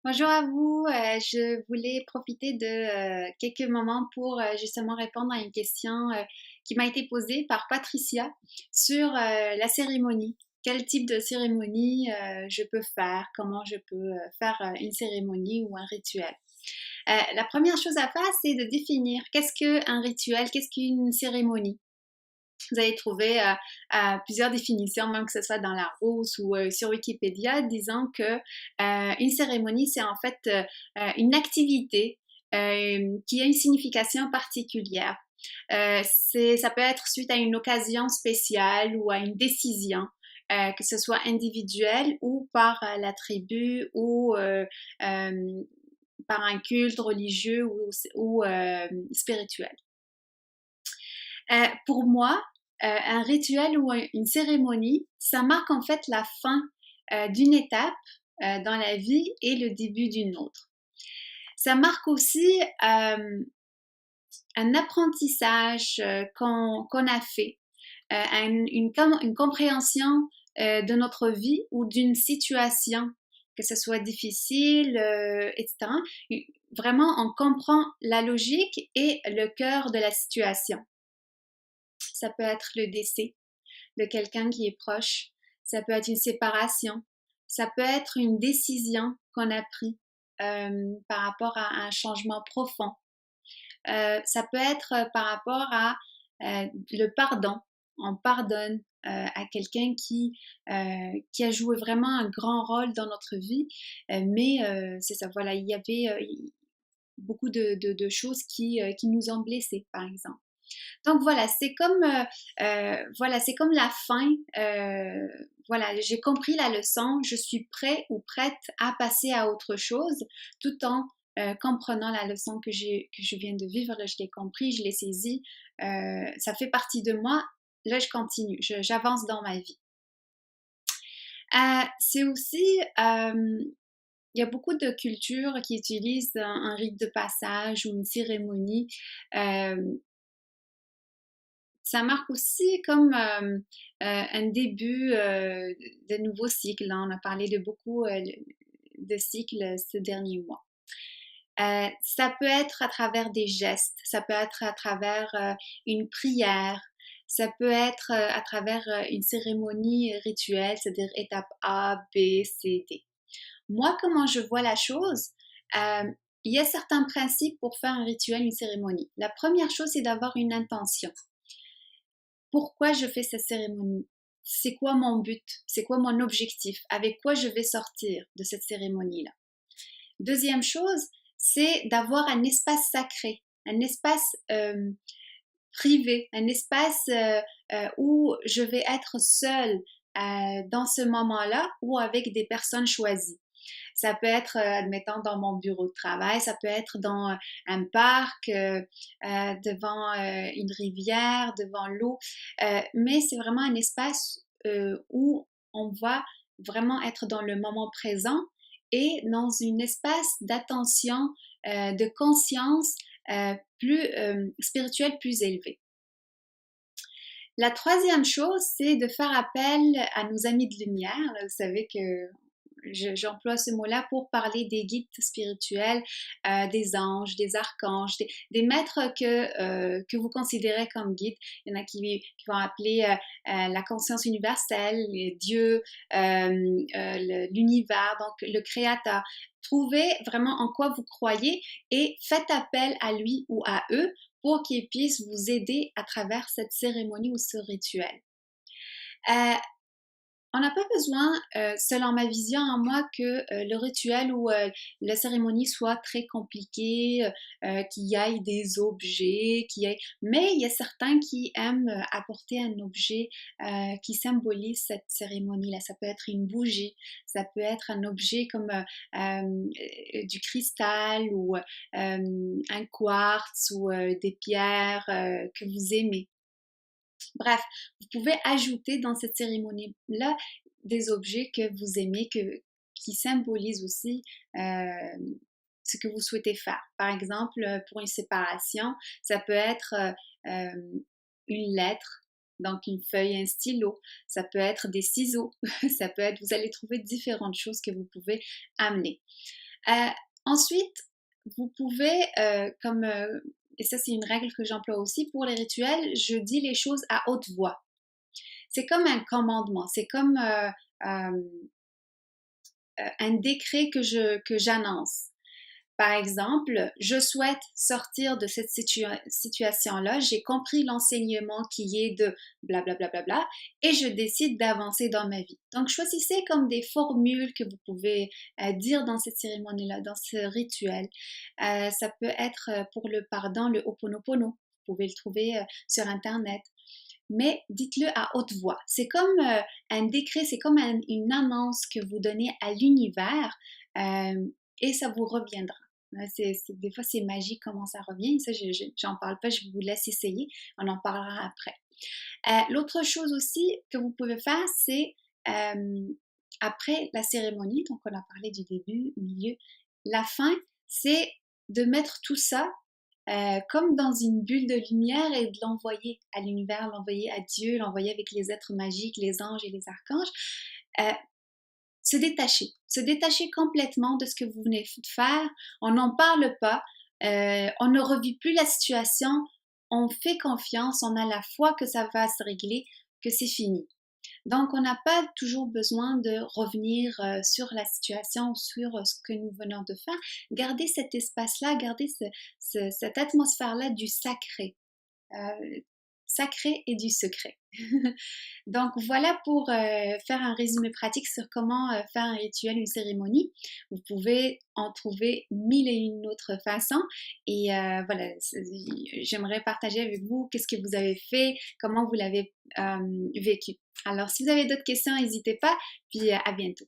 Bonjour à vous, je voulais profiter de quelques moments pour justement répondre à une question qui m'a été posée par Patricia sur la cérémonie. Quel type de cérémonie je peux faire? Comment je peux faire une cérémonie ou un rituel? La première chose à faire, c'est de définir qu'est-ce qu'un rituel, qu'est-ce qu'une cérémonie. Vous allez trouver plusieurs définitions, même que ce soit dans la Larousse ou sur Wikipédia, disant que une cérémonie, c'est en fait une activité qui a une signification particulière. Ça peut être suite à une occasion spéciale ou à une décision, que ce soit individuelle ou par la tribu ou par un culte religieux ou spirituel. Pour moi, un rituel ou une cérémonie, ça marque en fait la fin d'une étape dans la vie et le début d'une autre. Ça marque aussi un apprentissage qu'on a fait, une compréhension de notre vie ou d'une situation, que ce soit difficile, etc. Vraiment, on comprend la logique et le cœur de la situation. Ça peut être le décès de quelqu'un qui est proche, ça peut être une séparation, ça peut être une décision qu'on a prise par rapport à un changement profond. Ça peut être par rapport à le pardon. On pardonne à quelqu'un qui a joué vraiment un grand rôle dans notre vie, mais c'est ça, voilà, il y avait beaucoup de choses qui nous ont blessés, par exemple. Donc voilà, voilà, c'est comme la fin. Voilà, j'ai compris la leçon, je suis prêt ou prête à passer à autre chose, tout en comprenant la leçon que je viens de vivre. Là, je l'ai compris, je l'ai saisi, ça fait partie de moi. Là, je continue, j'avance dans ma vie. C'est aussi, il y a beaucoup de cultures qui utilisent un rite de passage ou une cérémonie. Euh, Ça marque aussi comme un début de nouveaux cycles, hein. On a parlé de beaucoup de cycles ces derniers mois. Ça peut être à travers des gestes, ça peut être à travers une prière, ça peut être à travers une cérémonie rituelle, c'est-à-dire étape A, B, C, D. Moi, comment je vois la chose, euh, il y a certains principes pour faire un rituel, une cérémonie. La première chose, c'est d'avoir une intention. Pourquoi je fais cette cérémonie? C'est quoi mon but? C'est quoi mon objectif? Avec quoi je vais sortir de cette cérémonie-là? Deuxième chose, c'est d'avoir un espace sacré, un espace privé, un espace où je vais être seule dans ce moment-là ou avec des personnes choisies. Ça peut être, admettons, dans mon bureau de travail, ça peut être dans un parc, devant une rivière, devant l'eau, mais c'est vraiment un espace où on va vraiment être dans le moment présent et dans un espace d'attention, de conscience plus spirituelle, plus élevée. La troisième chose, c'est de faire appel à nos amis de lumière. Là, vous savez que j'emploie ce mot-là pour parler des guides spirituels, des anges, des archanges, des maîtres que vous considérez comme guides. Il y en a qui vont appeler la conscience universelle, Dieu, l'univers, donc le créateur. Trouvez vraiment en quoi vous croyez et faites appel à lui ou à eux pour qu'ils puissent vous aider à travers cette cérémonie ou ce rituel. Euh, on n'a pas besoin, selon ma vision en moi, que le rituel ou la cérémonie soit très compliquée, qu'il y ait des objets, mais il y a certains qui aiment apporter un objet qui symbolise cette cérémonie-là. Ça peut être une bougie, ça peut être un objet comme du cristal ou un quartz ou des pierres que vous aimez. Bref, vous pouvez ajouter dans cette cérémonie-là des objets que vous aimez, qui symbolisent aussi ce que vous souhaitez faire. Par exemple, pour une séparation, ça peut être une lettre, donc une feuille, un stylo. Ça peut être des ciseaux. Ça peut être, vous allez trouver différentes choses que vous pouvez amener. Euh, Ensuite, vous pouvez, et ça c'est une règle que j'emploie aussi pour les rituels, je dis les choses à haute voix. C'est comme un commandement, c'est comme un décret que j'annonce. Par exemple, je souhaite sortir de cette situation-là, j'ai compris l'enseignement qui est de blablabla, bla, bla, bla, et je décide d'avancer dans ma vie. Donc, choisissez comme des formules que vous pouvez dire dans cette cérémonie-là, dans ce rituel. Ça peut être pour le pardon, le Ho'oponopono. Vous pouvez le trouver sur Internet. Mais dites-le à haute voix. C'est comme un décret, c'est comme une annonce que vous donnez à l'univers et ça vous reviendra. Des fois, c'est magique comment ça revient. Ça, j'en parle pas, je vous laisse essayer. On en parlera après. L'autre chose aussi que vous pouvez faire, c'est après la cérémonie, donc on a parlé du début, milieu, la fin, c'est de mettre tout ça comme dans une bulle de lumière et de l'envoyer à l'univers, l'envoyer à Dieu, l'envoyer avec les êtres magiques, les anges et les archanges. Euh, se détacher complètement de ce que vous venez de faire. On n'en parle pas, on ne revit plus la situation, on fait confiance, on a la foi que ça va se régler, que c'est fini. Donc, on n'a pas toujours besoin de revenir sur la situation, sur ce que nous venons de faire. Gardez cet espace-là, gardez cette atmosphère-là du sacré. Sacré et du secret. Donc voilà pour faire un résumé pratique sur comment faire un rituel, une cérémonie. Vous pouvez en trouver mille et une autres façons et voilà, j'aimerais partager avec vous qu'est-ce que vous avez fait, comment vous l'avez vécu. Alors si vous avez d'autres questions, n'hésitez pas, puis à bientôt.